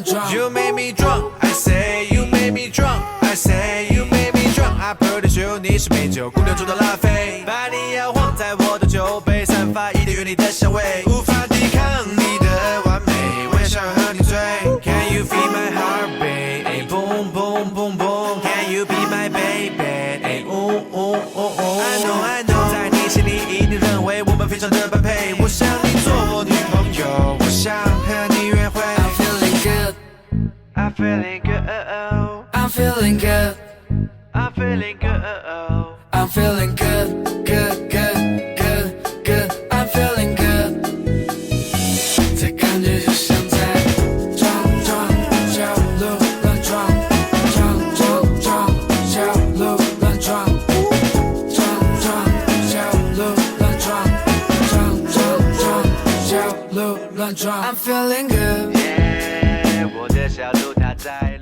乱撞。You made me drunk, I say you made me drunk, I say you made me drunk. I pretty sure 你是美酒，姑娘中的拉菲，把你摇晃在我的酒杯，散发一点原力的香味，无法抵抗你的完美，我也想和你醉。Can you feel my heartbeat? Ay, boom boom boom boom. Can you be my baby? Ay, I know I know， 在你心里一定认为我们非常的般配，我想你做我女朋友，我想和你约会。I'm feeling good, I'm feeling good, I'm feeling good, I'm feeling good, I'm feeling good, good, good, good, good. I'm feeling good. 这感觉就像在撞撞角落乱撞，撞撞撞角落乱撞，撞撞角落乱撞，撞撞撞角落乱撞。I'm feeling good. yeah， 我的小鹿它在。